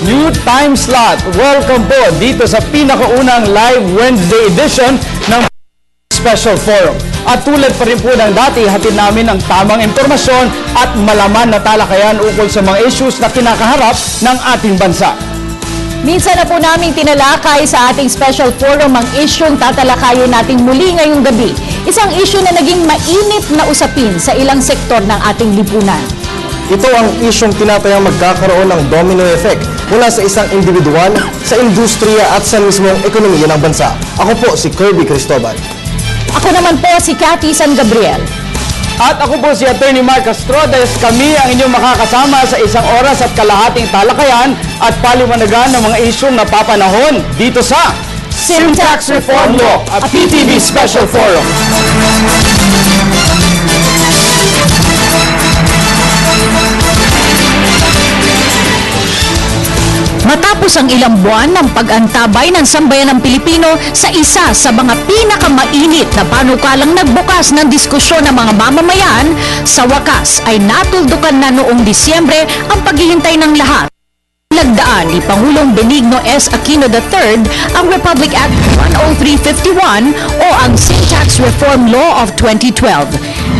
new time slot. Welcome po dito sa pinakaunang live Wednesday edition ng Special Forum. At tulad pa rin po ng dati, hatid namin ang tamang impormasyon at malaman na talakayan ukol sa mga issues na kinakaharap ng ating bansa. Minsan na po namin tinalakay sa ating special forum ang isyong tatalakayin nating muli ngayong gabi. Isang issue na naging mainit na usapin sa ilang sektor ng ating lipunan. Ito ang isyong tinatayang magkakaroon ng domino effect mula sa isang individual, sa industriya at sa mismong ekonomiya ng bansa. Ako po si Kirby Cristobal. Ako naman po si Cathy San Gabriel. At ako po si Attorney Mark Castrodes. Kami ang inyong makakasama sa isang oras at kalahating talakayan at paliwanagan ng mga isyong napapanahon dito sa Sin Tax Reform Law, a PTV Special Forum. Matapos ang ilang buwan ng pag-antabay ng sambayanang Pilipino sa isa sa mga pinakamainit na panukalang nagbukas ng diskusyon ng mga mamamayan, sa wakas ay natuldukan na noong Disyembre ang paghihintay ng lahat. Nagdaan ni Pangulong Benigno S. Aquino III ang Republic Act 10351 o ang Sin Tax Reform Law of 2012.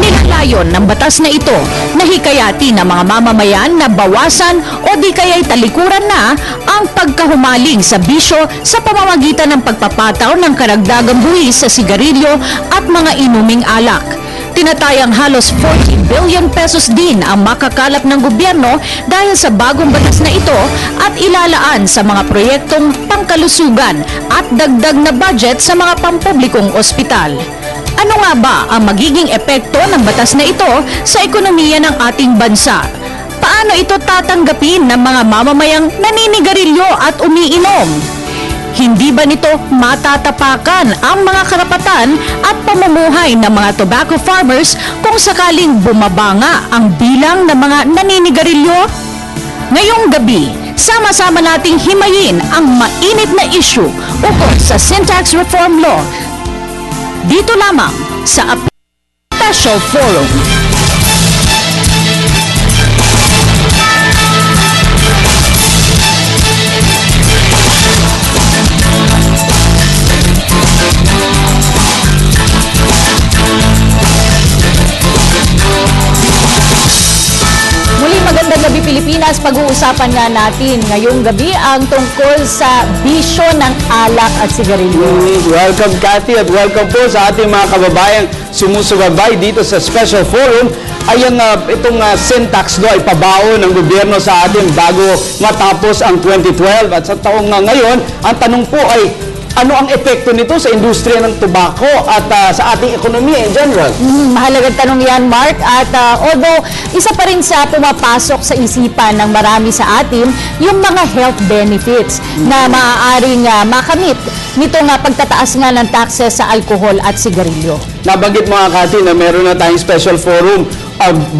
Nilalayon ng batas na ito na hikayati ng mga mamamayan na bawasan o di kaya'y talikuran na ang pagkahumaling sa bisyo sa pamamagitan ng pagpapataw ng karagdagang buwis sa sigarilyo at mga inuming alak. Tinatayang halos 40 billion pesos din ang makakalap ng gobyerno dahil sa bagong batas na ito at ilalaan sa mga proyektong pangkalusugan at dagdag na budget sa mga pampublikong ospital. Ano nga ba ang magiging epekto ng batas na ito sa ekonomiya ng ating bansa? Paano ito tatanggapin ng mga mamamayang naninigarilyo at umiinom? Hindi ba nito matatapakan ang mga karapatan at pamumuhay ng mga tobacco farmers kung sakaling bumaba nga ang bilang ng mga naninigarilyo? Ngayong gabi, sama-sama nating himayin ang mainit na issue ukol sa Sin Tax Reform Law. Dito lamang sa Special Forum. Magandang gabi Pilipinas, pag-uusapan nga natin ngayong gabi ang tungkol sa bisyo ng alak at sigarilyo. Welcome Cathy at welcome po sa ating mga kababayang sumusubaybay dito sa Special Forum. Itong Sin Tax Law ay pabaon ng gobyerno sa atin bago matapos ang 2012 at sa taong ngayon, ang tanong po ay ano ang epekto nito sa industriya ng tobacco at sa ating ekonomiya in general? Mahalagang tanong yan, Mark. At although isa pa rin sa pumapasok sa isipan ng marami sa atin, yung mga health benefits na maaaring makamit nito nga pagtataas nga ng taxes sa alcohol at sigarilyo. Nabanggit mo nga, Cathy, na meron na tayong special forum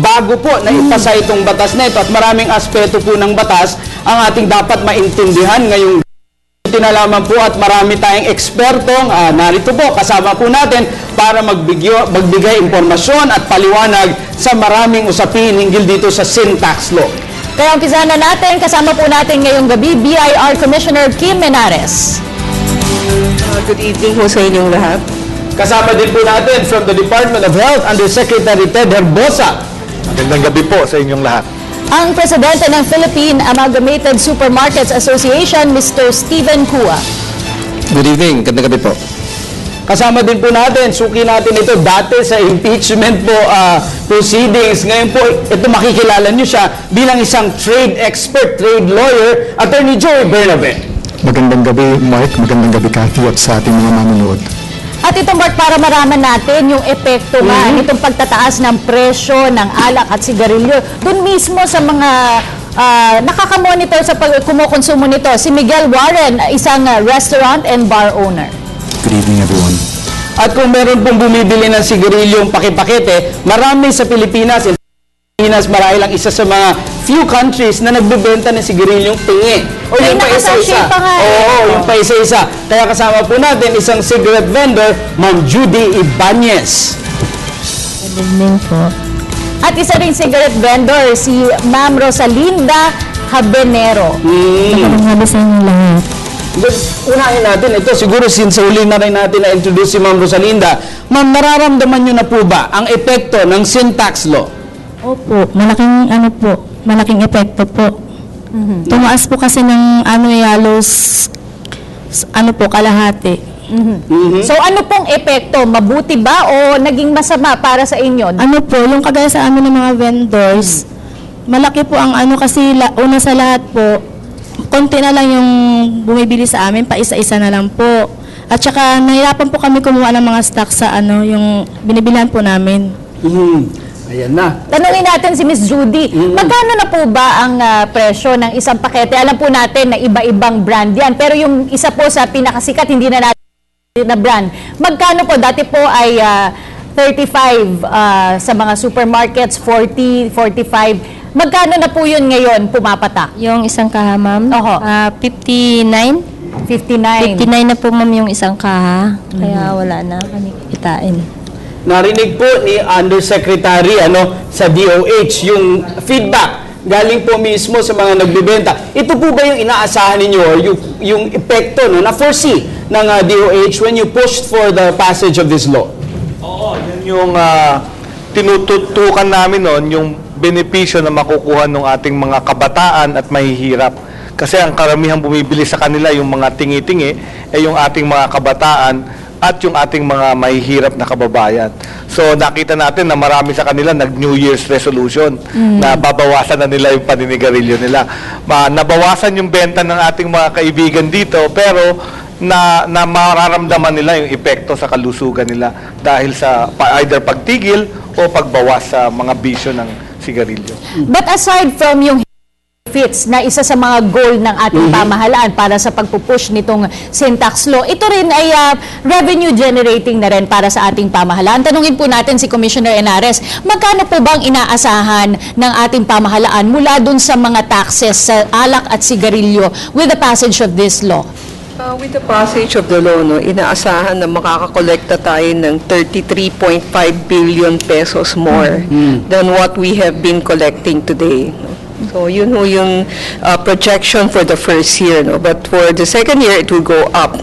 bago po na ipasa itong batas na ito at maraming aspeto po ng batas ang ating dapat maintindihan ngayong tinalaman po at marami tayong ekspertong narito po kasama po natin para magbigay impormasyon at paliwanag sa maraming usapin hinggil dito sa Sin Tax Law. Kaya umpisahan na natin, kasama po natin ngayong gabi BIR Commissioner Kim Menares. Good evening po sa inyong lahat. Kasama din po natin from the Department of Health Undersecretary Ted Herbosa. Magandang gabi po sa inyong lahat. Ang Presidente ng Philippine Amalgamated Supermarkets Association, Mr. Stephen Kua. Good evening, magandang gabi po. Kasama din po natin, suki natin ito dati sa impeachment po proceedings. Ngayon po, ito makikilala niyo siya bilang isang trade expert, trade lawyer, Attorney Joey Bernabe. Magandang gabi, Mark. Magandang gabi, Cathy, at sa ating mga manonood. At ito, Mark, para maraman natin yung epekto nga nitong pagtataas ng presyo ng alak at sigarilyo. Doon mismo sa mga nakakamonitor sa kumukonsumo nito, si Miguel Warren, isang restaurant and bar owner. Good evening, everyone. At kung meron pong bumibili ng sigarilyong pakipakete, marami sa Pilipinas marahil lang isa sa mga few countries na nagbebenta ng sigarilyong pingi. O yung pa-isa-isa. Oo, yung pa-isa-isa. Kaya kasama po natin isang cigarette vendor, Ma'am Judy Ibanez. Good evening po. At isa ring cigarette vendor, si Ma'am Rosalinda habanero. Magandang sa inyo lahat. Unahin natin ito, siguro since huli na rin natin na-introduce si Ma'am Rosalinda. Ma'am, nararamdaman nyo na po ba ang epekto ng sin tax law? Opo, malaking epekto po. Tumaas po kasi ng halos kalahati. So ano pong epekto? Mabuti ba o naging masama para sa inyo? Yung kagaya sa amin ng mga vendors, malaki po ang kasi una sa lahat po, konti na lang yung bumibili sa amin, pa isa-isa na lang po. At saka nahirapan po kami kumuha ng mga stock sa yung binibilihan po namin. Ayan na. Tanungin natin si Miss Judy, magkano na po ba ang presyo ng isang pakete? Alam po natin na iba-ibang brand yan, pero yung isa po sa pinakasikat, hindi na natin na brand. Magkano po? Dati po ay 35 sa mga supermarkets, 40, 45. Magkano na po yun ngayon pumapatak? Yung isang kaha, ma'am? Oho. 59. 59. 59 na po, ma'am, yung isang kaha. Kaya wala na kami kitain. Narinig po ni Undersecretary sa DOH yung feedback galing po mismo sa mga nagbebenta. Ito po ba yung inaasahan ninyo or yung epekto na foresee ng DOH when you pushed for the passage of this law? Oo, yan yung tinututukan namin noon, yung benepisyo na makukuha ng ating mga kabataan at mahihirap. Kasi ang karamihang bumibili sa kanila, yung mga tingi-tingi, yung ating mga kabataan at yung ating mga mahihirap na kababayan. So nakita natin na marami sa kanila nag-New Year's resolution na babawasan na nila yung paninigarilyo nila. Nabawasan yung benta ng ating mga kaibigan dito, pero na mararamdaman nila yung epekto sa kalusugan nila dahil sa either pagtigil o pagbawas sa mga bisyo ng sigarilyo. But aside from yung benefits na isa sa mga goal ng ating pamahalaan para sa pagpupush nitong sin tax law, ito rin ay revenue generating na rin para sa ating pamahalaan. Tanungin po natin si Commissioner Henares, magkano po bang inaasahan ng ating pamahalaan mula dun sa mga taxes sa alak at sigarilyo with the passage of this law? With the passage of the law, inaasahan na makakakolekta tayo ng 33.5 billion pesos more than what we have been collecting today. So yun ho yung projection for the first year, but for the second year it will go up.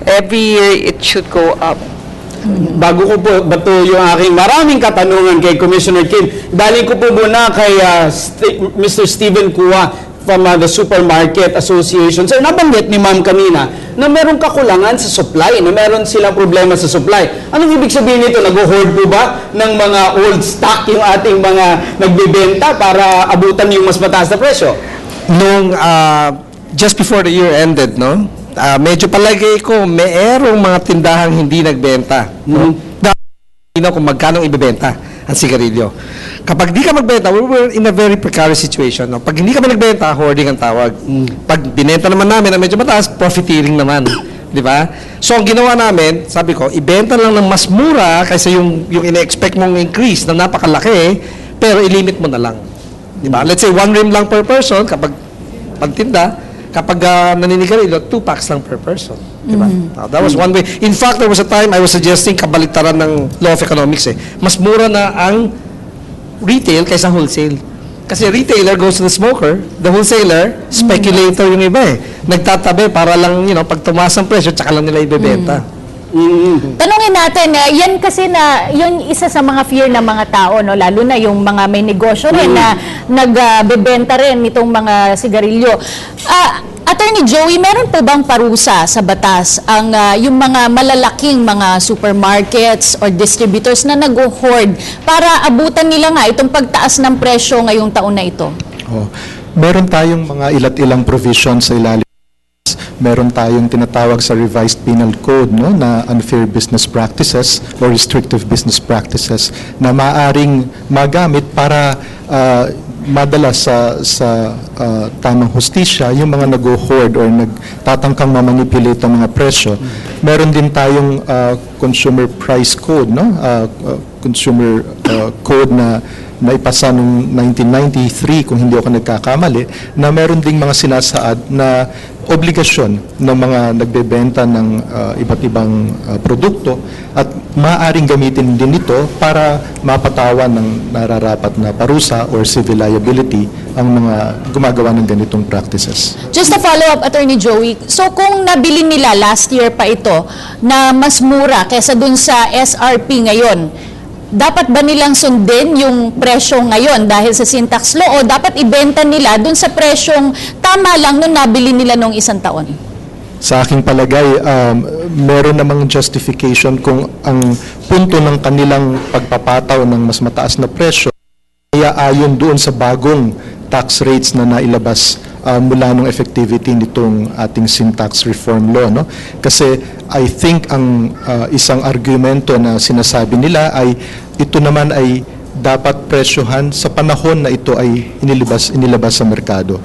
Every year it should go up. Bago ko po bato yung aking maraming katanungan kay Commissioner Kim, dali ko po muna kay Mr. Steven Kua from the Supermarket Association. Sir, nabanggit ni Ma'am kanina na meron kakulangan sa supply, na meron silang problema sa supply. Anong ibig sabihin nito? Nag-hoard po ba ng mga old stock yung ating mga nagbebenta para abutan yung mas mataas na presyo? Just before the year ended, medyo palagay ko mayroong mga tindahang hindi nagbenta. Dahil kung magkano ibebenta ang sigarilyo. Kapag di ka magbenta, we were in a very precarious situation. Pag hindi ka nagbenta, hoarding ang tawag. Pag binenta naman namin na medyo mataas, profiteering naman. Di ba? So, ang ginawa namin, sabi ko, ibenta lang ng mas mura kaysa yung ina-expect mong increase na napakalaki, pero ilimit mo na lang. Di ba? Let's say, 1 rim lang per person kapag pagtinda, kapag naninigarilyo, 2 packs lang per person. Diba? That was one way. In fact, there was a time I was suggesting kabaliktaran ng law of economics. Mas mura na ang retail kaysa wholesale. Kasi retailer goes to the smoker, the wholesaler, speculator yung iba nagtatabi para lang, pag tumaas ang presyo, tsaka lang nila ibebenta. Tanungin natin, yan kasi na, yun isa sa mga fear ng mga tao, lalo na yung mga may negosyo rin na nagbebenta rin nitong mga sigarilyo. Attorney Joey, meron po bang parusa sa batas ang yung mga malalaking mga supermarkets or distributors na nag-hoard para abutan nila nga itong pagtaas ng presyo ngayong taon na ito? Meron tayong mga ilang provisions sa ilalim. Meron tayong tinatawag sa revised penal code na unfair business practices or restrictive business practices na maaring magamit para madala sa tamang hustisya yung mga nag-hoard or nagtatangkang mamanipulate ang mga presyo. Meron din tayong consumer price code, consumer code na naipasa noong 1993 kung hindi ako nagkakamali, na meron ding mga sinasaad na obligasyon ng mga nagbebenta ng iba't ibang produkto at maaaring gamitin din ito para mapatawan ng nararapat na parusa or civil liability ang mga gumagawa ng ganitong practices. Just a follow-up, Attorney Joey. So kung nabili nila last year pa ito na mas mura kesa dun sa SRP ngayon, dapat ba nilang sundin yung presyo ngayon dahil sa sin tax law o dapat ibenta nila dun sa presyong tama lang nung nabili nila nung isang taon? Sa aking palagay, meron namang justification kung ang punto ng kanilang pagpapataw ng mas mataas na presyo ay ayon doon sa bagong tax rates na nailabas mula ng effectivity nitong ating sin tax reform law, no? Kasi I think ang isang argumento na sinasabi nila ay ito naman ay dapat presyohan sa panahon na ito ay inilabas sa merkado.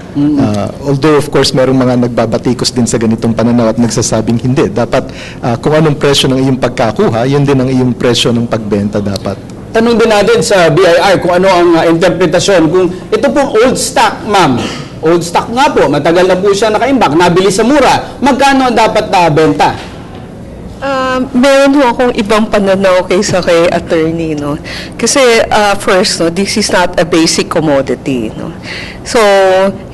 Although of course merong mga nagbabatikos din sa ganitong pananaw at nagsasabing hindi. Dapat kung anong presyo ng iyong pagkakuha, yun din ang iyong presyo ng pagbenta dapat. Tanong din natin sa BIR kung ano ang interpretasyon. Kung ito pong old stock, ma'am, old stock nga po, matagal na po siya nakaimbak, nabili sa mura, magkano ang dapat na benta? Meron ho akong ibang pananaw kaysa kay attorney, no? Kasi first, no, this is not a basic commodity, no? So,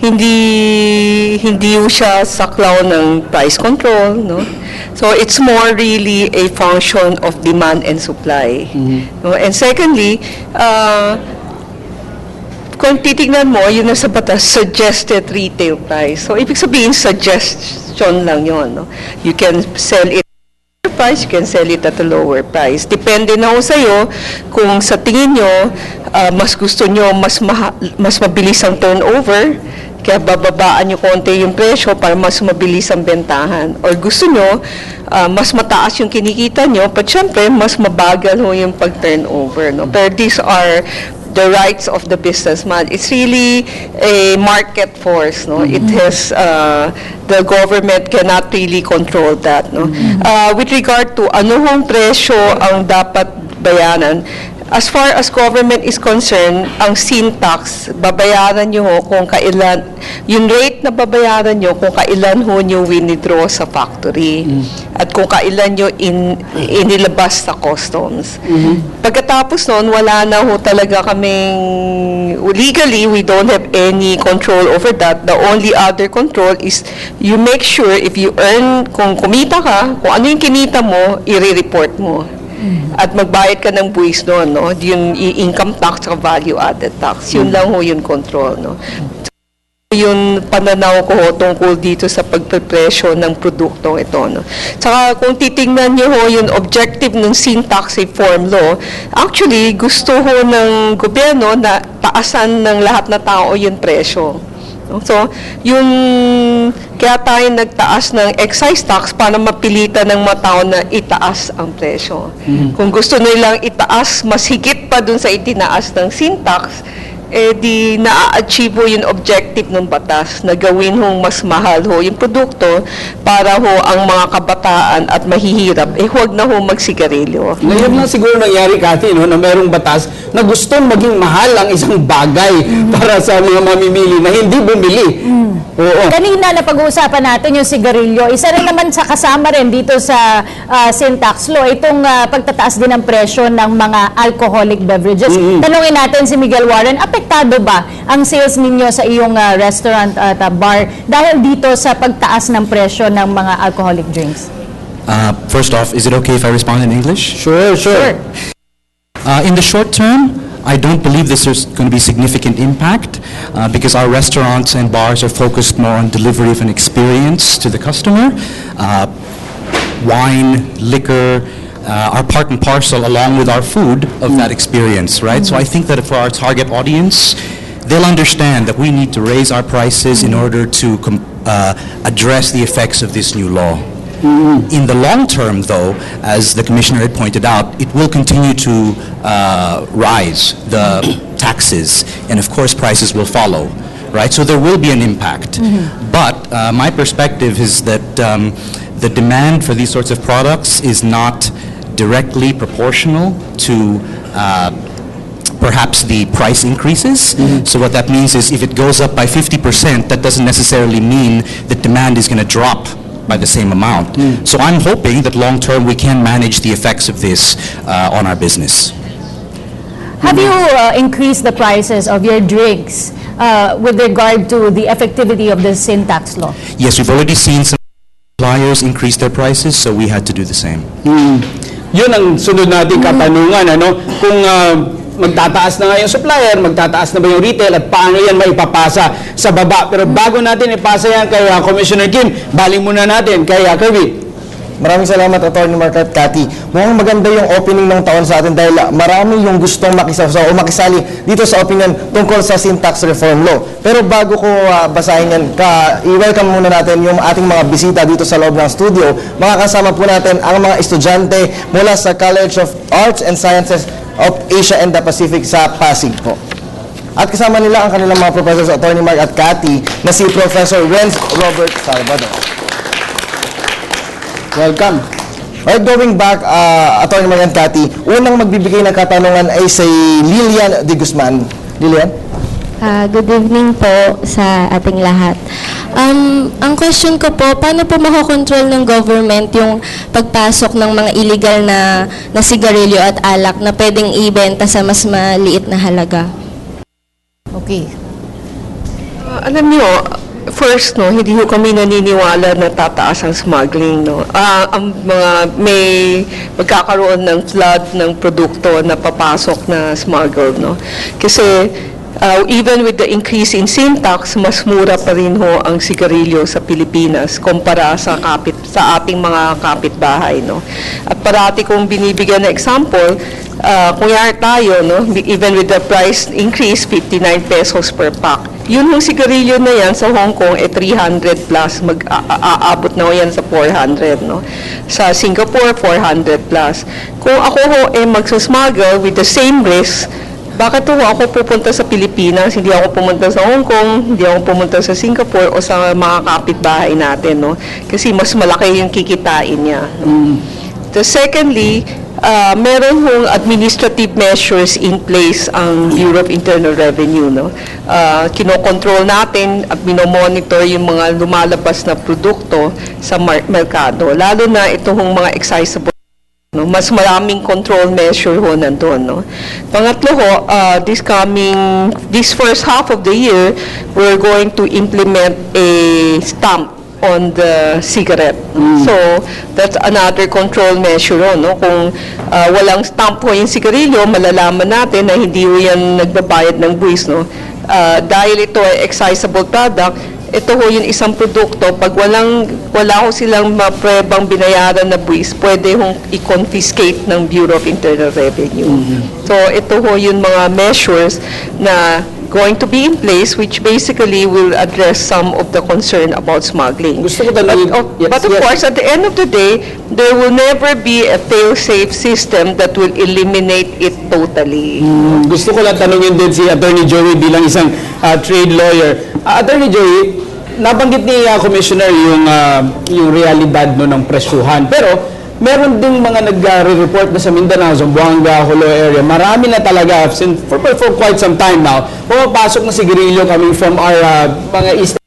hindi ho siya saklaw ng price control, no? So, it's more really a function of demand and supply. No? And secondly, kung titignan mo, yun nasa batas, suggested retail price. So, ibig sabihin, suggestion lang yun, no? You can sell it price, you can sell it at a lower price. Depende na ho sa'yo kung sa tingin nyo, mas gusto nyo mas mabilis ang turnover, kaya bababaan nyo konti yung presyo para mas mabilis ang bentahan. Or gusto nyo, mas mataas yung kinikita nyo, but syempre, mas mabagal ho yung pag-turnover. No? Pero these are the rights of the businessman. It's really a market force, no? It has the government cannot really control that, no? With regard to ano hong presyo ang dapat bayaran, as far as government is concerned, ang sin tax, babayaran nyo ho kung kailan, yung rate na babayaran nyo kung kailan ho nyo withdraw sa factory at kung kailan nyo inilabas sa customs. Pagkatapos nun, wala na ho talaga kaming, legally, we don't have any control over that. The only other control is you make sure if you earn, kung kumita ka, kung ano yung kinita mo, i-report mo. At magbayad ka ng buwis doon, no? Yung income tax at value-added tax. Yun lang ho yung control, no? Yung pananaw ko ho tungkol dito sa pagpepresyo ng produktong ito, no? Tsaka kung titingnan niyo ho yung objective ng sin tax reform law, actually gusto ho ng gobyerno na taasan ng lahat na tao yung presyo. So, yung kaya tayo nagtaas ng excise tax para mapilitan ng mga tao na itaas ang presyo. Kung gusto nilang itaas, mas higit pa dun sa itinaas ng sin tax, eh di na-achieve ho yung objective ng batas na gawin hong mas mahal ho yung produkto para ho ang mga kabataan at mahihirap, eh huwag na ho magsigarilyo. Ngayon lang siguro nangyari, Cathy, no, na merong batas na gustong maging mahal ang isang bagay para sa mga mamimili na hindi bumili. Oo. Kanina na pag-uusapan natin yung sigarilyo. Isa rin naman sa kasama rin dito sa sin tax law, itong pagtataas din ng presyo ng mga alcoholic beverages. Tanungin natin si Miguel Warren, apektado ba ang sales ninyo sa iyong restaurant at bar dahil dito sa pagtaas ng presyo ng mga alcoholic drinks? First off, is it okay if I respond in English? Sure. In the short term, I don't believe this is going to be significant impact because our restaurants and bars are focused more on delivery of an experience to the customer. Wine, liquor, are part and parcel along with our food of that experience, right? So I think that for our target audience, they'll understand that we need to raise our prices in order to address the effects of this new law. In the long term, though, as the Commissioner had pointed out, it will continue to rise, the taxes, and of course prices will follow, right? So there will be an impact. But my perspective is that the demand for these sorts of products is not directly proportional to perhaps the price increases. So what that means is if it goes up by 50%, that doesn't necessarily mean that demand is going to drop by the same amount. So I'm hoping that long term we can manage the effects of this on our business. Have you increased the prices of your drinks with regard to the effectivity of the sin tax law? Yes, we've already seen some suppliers increase their prices, so we had to do the same. Yun ang sunod nating katanungan, ano? Kung magtataas na nga yung supplier, magtataas na ba yung retail, at paano yan maipapasa sa baba. Pero bago natin ipasa yan kay Commissioner Kim, baling muna natin kay Kirby. Maraming salamat, Atty. Mark at Cathy. Mukhang maganda yung opening ng taon sa atin dahil marami yung gustong makisali dito sa opinion tungkol sa sin tax reform law. Pero bago ko basahin yan, i-welcome muna natin yung ating mga bisita dito sa loob ng studio. Makakasama po natin ang mga estudyante mula sa College of Arts and Sciences of Asia and the Pacific sa Pasig po. At kasama nila ang kanilang mga professors, Atty. Mark at Cathy, na si Professor Renz Robert Salvador. Welcome. Alright, going back, Atty. Mark and Cathy, unang magbibigay ng katanungan ay si Lilian de Guzman. Lilian? Good evening po sa ating lahat. Ang question ko po, paano po makokontrol ng government yung pagpasok ng mga illegal na sigarilyo at alak na pwedeng ibenta sa mas maliit na halaga? Okay. Alam niyo, first, no, hindi ko kami naniniwala na tataas ang smuggling, no. Ang mga may magkakaroon ng flood ng produkto na papasok na smuggled, no. Kasi even with the increase in sin tax, mas mura pa rin ho ang sigarilyo sa Pilipinas kumpara sa ating mga kapitbahay, no. At parati kong binibigyan na example, kunyari tayo, no, even with the price increase, 59 pesos per pack. Yun yung sigarilyo na yan sa Hong Kong, 300 plus, aabot na yan sa 400, no? Sa Singapore, 400 plus. Kung ako ho magsusmuggle with the same risk, bakit ho ako pupunta sa Pilipinas, hindi ako pumunta sa Hong Kong, hindi ako pumunta sa Singapore o sa mga kapitbahay natin, no? Kasi mas malaki yung kikitain niya. No? So secondly, meron hong administrative measures in place ang Bureau of Internal Revenue, no? Kinokontrol natin at minomonitor yung mga lumalabas na produkto sa merkado, lalo na itong mga excise, no? Mas maraming control measure ho nandun, no? Pangatlo ho, this first half of the year, we're going to implement a stamp on the cigarette. So, that's another control measure, no? Kung walang stamp po yung sigarilyo, malalaman natin na hindi ho yan nagbabayad ng buwis, no? Dahil ito ay excisable product, ito ho yung isang produkto, pag wala ho silang maprebang binayaran na buwis, pwede hong i-confiscate ng Bureau of Internal Revenue. So, ito ho yung mga measures na going to be in place, which basically will address some of the concern about smuggling. Gusto ko tanongin, But of course, at the end of the day, there will never be a fail-safe system that will eliminate it totally. Gusto ko lang tanungin din si Attorney Joey bilang isang trade lawyer. Attorney Joey, nabanggit ni Commissioner yung realidad no, ng presyuhan. Pero meron ding mga nag-report na sa Mindanao, Zamboanga, Jolo area. Marami na talaga, for quite some time now, pumapasok na sigarilyo coming from our mga eastern.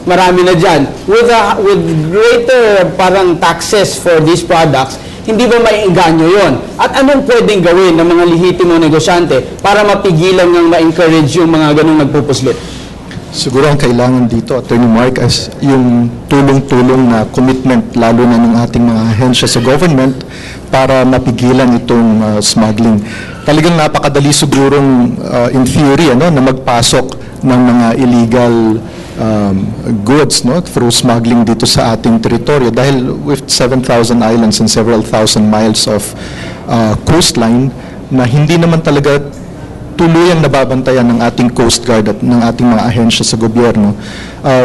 Marami na dyan. With greater parang taxes for these products, hindi ba maiinganyo yon? At anong pwedeng gawin ng mga lehitimo negosyante para mapigilan ng ma-encourage yung mga ganung nagpupuslit? Siguro ang kailangan dito, Attorney Mark, as yung tulong-tulong na commitment, lalo na ng ating mga ahensya sa government para mapigilan itong smuggling. Talagang napakadali sigurong in theory na magpasok ng mga illegal goods through smuggling dito sa ating teritoryo dahil with 7,000 islands and several thousand miles of coastline na hindi naman talaga tuluyang nababantayan ng ating Coast Guard at ng ating mga ahensya sa gobyerno,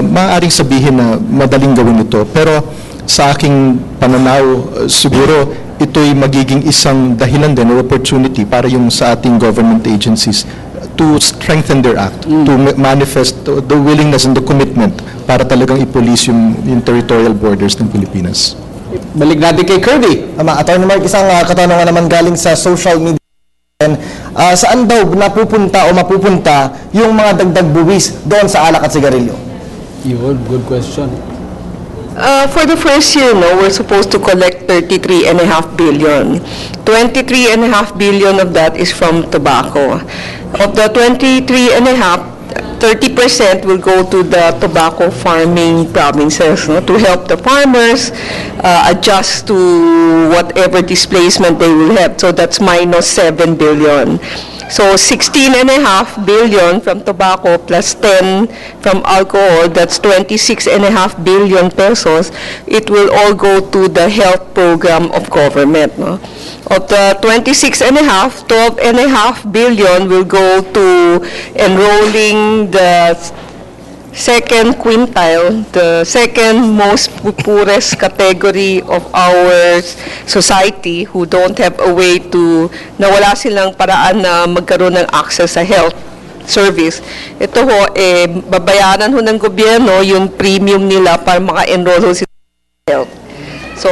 maaaring sabihin na madaling gawin ito. Pero sa aking pananaw, siguro ito'y magiging isang dahilan din or opportunity para yung sa ating government agencies to strengthen their act, to manifest the willingness and the commitment para talagang i-police yung territorial borders ng Pilipinas. Balik natin kay Kirby. Attorney Mark, isang katanungan naman galing sa social media yan, saan daw napupunta o mapupunta yung mga dagdag buwis doon sa alak at sigarilyo? Yun, good question. For the first year, we're supposed to collect 33.5 billion. 23.5 billion of that is from tobacco. Of the 23.5, 30% will go to the tobacco farming provinces, to help the farmers adjust to whatever displacement they will have. So that's minus 7 billion. So 16.5 billion from tobacco plus 10 from alcohol, that's 26.5 billion pesos. It will all go to the health program of government. Of the 26.5, 12.5 billion will go to enrolling the second quintile, the second most poorest category of our society who don't have a way to, na wala silang paraan na magkaroon ng access sa health service. Ito ho, babayaran ho ng gobyerno yung premium nila para maka-enroll ho sila sa health. So,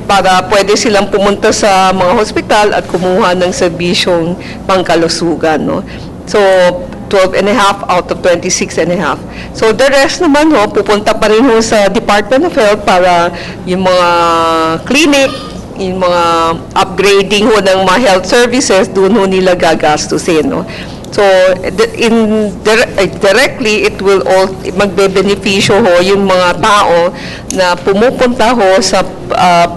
para pwede silang pumunta sa mga hospital at kumuha ng serbisyong pangkalusugan. So, 12.5 out of 26.5. So the rest naman pupunta pa rin sa Department of Health para yung mga clinic, yung mga upgrading ng mga health services, doon nila gagastusin. So directly, it will all magbe-benepisyo yung mga tao na pumupunta sa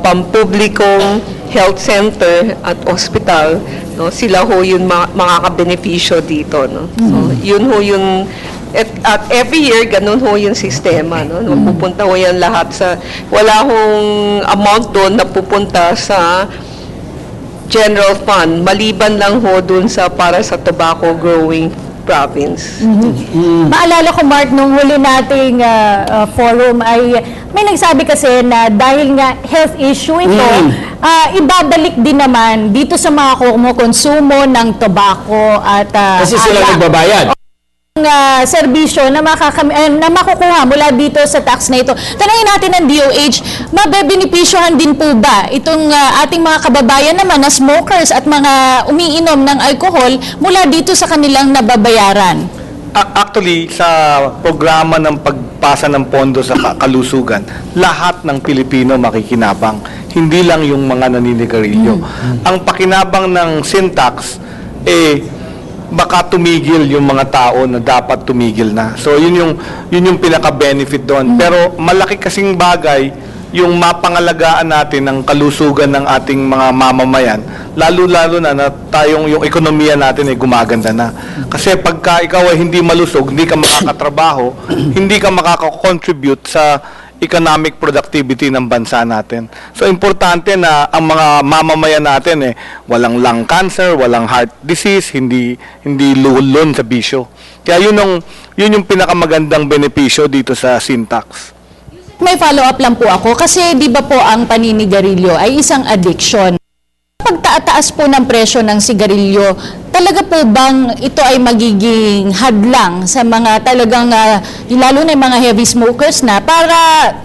pampublikong health center at hospital, sila yung makakabenepisyo dito. So, yun yung at every year ganun yung sistema, pupunta yan lahat sa, wala amount doon na pupunta sa general fund, maliban lang doon sa para sa tobacco growing province. Maalala ko, Mark, nung huli nating forum ay may nagsabi kasi na dahil nga health issue ito, ibabalik din naman dito sa mga kumukonsumo ng tobacco at Kasi sila nagbabayad. Serbisyo na makukuha mula dito sa tax na ito. Tanungin natin ng DOH, mabebenepisyohan din po ba itong ating mga kababayan naman na smokers at mga umiinom ng alcohol mula dito sa kanilang nababayaran? Actually, sa programa ng pagpasa ng pondo sa kalusugan, lahat ng Pilipino makikinabang. Hindi lang yung mga naninigarilyo. Ang pakinabang ng sin tax, baka tumigil yung mga tao na dapat tumigil na. So yun yung pinaka-benefit doon. Pero malaki kasing bagay yung mapangalagaan natin ng kalusugan ng ating mga mamamayan, lalo-lalo na yung ekonomiya natin ay gumaganda na. Kasi pagka ikaw ay hindi malusog, hindi ka makakatrabaho, hindi ka makaka-contribute sa economic productivity ng bansa natin. So, importante na ang mga mamamayan natin walang lung cancer, walang heart disease, hindi lulon sa bisyo. Kaya yun yung pinakamagandang benepisyo dito sa sin tax. May follow-up lang po ako kasi di ba po ang paninigarilyo ay isang addiction. Pagtaas po ng presyo ng sigarilyo, talaga po bang ito ay magiging hadlang sa mga talagang, lalo na yung mga heavy smokers na para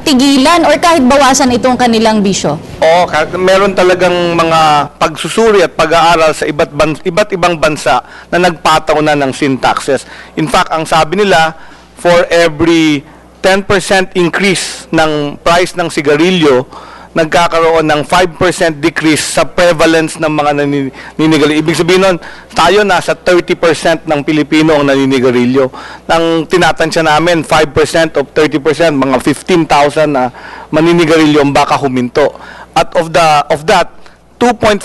tigilan or kahit bawasan itong kanilang bisyo? Oo, meron talagang mga pagsusuri at pag-aaral sa iba't ibang bansa na nagpataw na ng sin taxes. In fact, ang sabi nila, for every 10% increase ng price ng sigarilyo, nagkakaroon ng 5% decrease sa prevalence ng mga naninigarilyo. Ibig sabihin nun, tayo nasa 30% ng Pilipino ang naninigarilyo. Nang tinatansya namin, 5% of 30%, mga 15,000 na maninigarilyo ang baka huminto. At of that, 2.5%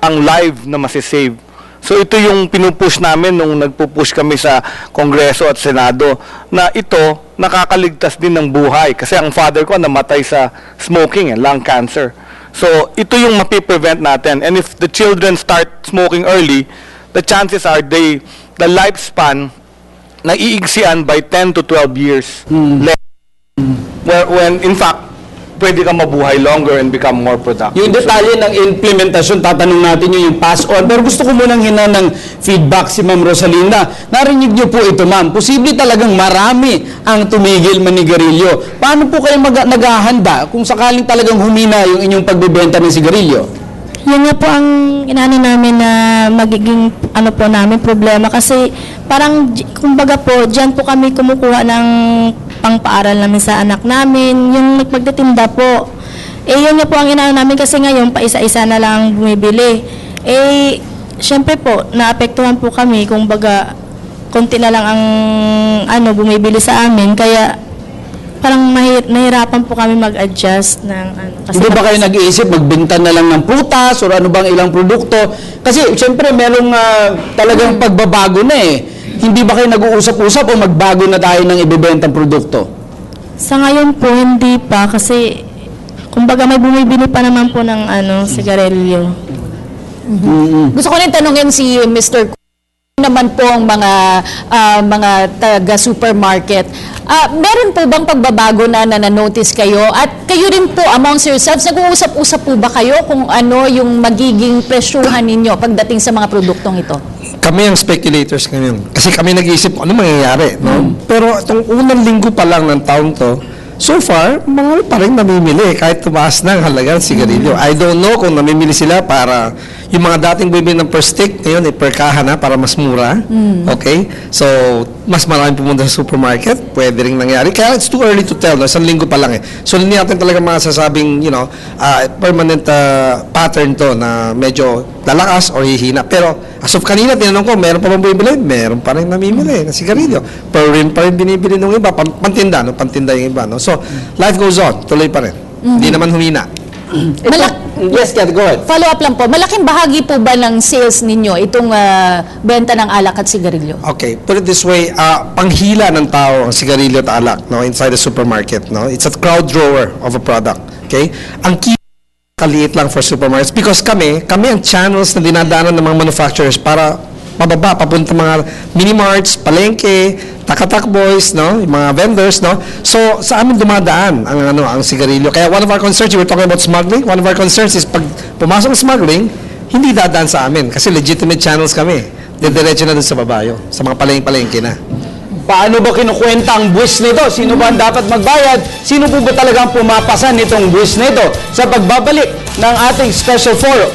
ang live na masisave. So ito yung pinupush namin nung nagpupush kami sa Kongreso at Senado, na ito nakakaligtas din ng buhay. Kasi ang father ko namatay sa smoking, lung cancer. So ito yung mapiprevent natin. And if the children start smoking early, the chances are the lifespan naiigsian by 10 to 12 years. When in fact, pwede ka mabuhay longer and become more productive. Yung detalye ng implementasyon, tatanong natin yung pass on. Pero gusto ko munang hinan ng feedback si Ma'am Rosalinda. Narinig niyo po ito, Ma'am. Posible talagang marami ang tumigil manigarilyo. Paano po kayo naghahanda kung sakaling talagang humina yung inyong pagbebenta ng sigarilyo? Yan nga po ang inaano namin na magiging ano po namin problema kasi parang kumbaga po diyan po kami kumukuha ng pangpaaral namin sa anak namin, yung magtitinda po. Yun na po ang inaano namin kasi ngayon pa isa-isa na lang bumibili. Syempre po naapektuhan po kami kumbaga konti na lang ang ano bumibili sa amin kaya parang nahirapan po kami mag-adjust ng ano. Hindi ba kayo nag-iisip, magbenta na lang ng prutas o ano bang ilang produkto? Kasi siyempre merong talagang pagbabago na eh. Hindi ba kayo nag-uusap-usap o magbago na tayo ng ibibentang produkto? Sa ngayon po, hindi pa kasi kumbaga may bumibili pa naman po ng ano, sigarilyo. Gusto ko rin tanungin si Mr. naman po ang mga taga-supermarket. Meron po bang pagbabago na na-notice kayo? At kayo rin po amongst yourselves, nag-uusap-usap po ba kayo kung ano yung magiging presyuhan ninyo pagdating sa mga produktong ito? Kami ang speculators ngayon. Kasi kami nag-iisip kung ano mangyayari. No? Pero itong unang linggo pa lang ng taong to, so far, mga pa rin namimili kahit tumaas na ang halaga ng sigarilyo. I don't know kung namimili sila para yung mga dating bibili ng per stick, ngayon per kaha na para mas mura. Okay? So, mas maraming pumunta sa supermarket. Pwede rin nangyari. Kaya it's too early to tell. No? Isang linggo pa lang eh. So, hindi natin talaga masasabing, permanent pattern to na medyo lalakas o hihina. Pero, as of kanina, tinanong ko, meron pa bang bumibili? Meron pa rin namimili na sigarilyo. Pero rin pa rin binibili ng iba. Pantinda, no? Pantinda yung iba. No? So, life goes on. Tuloy pa rin. Hindi naman humina. Yes, Kat, go ahead. Follow up lang po. Malaking bahagi po ba ng sales ninyo itong benta ng alak at sigarilyo? Okay, put it this way, panghila ng tao ang sigarilyo at alak, no, inside the supermarket, no? It's a crowd drawer of a product, okay? Ang key kaliit lang for supermarkets because kami ang channels na dinadaanan ng mga manufacturers para pababa, papunta mga mini-marts, palengke, takatakboys, no? Yung mga vendors, no? So, sa amin dumadaan ang sigarilyo. Kaya one of our concerns, you were talking about smuggling, one of our concerns is pag pumasok ang smuggling, hindi dadaan sa amin kasi legitimate channels kami. Didiretso na dun sa babayo, sa mga palengke na. Paano ba kinukwenta ang buwis nito? Sino ba ang dapat magbayad? Sino po ba talagang pumapasan nitong buwis nito? Sa pagbabalik ng ating special forum.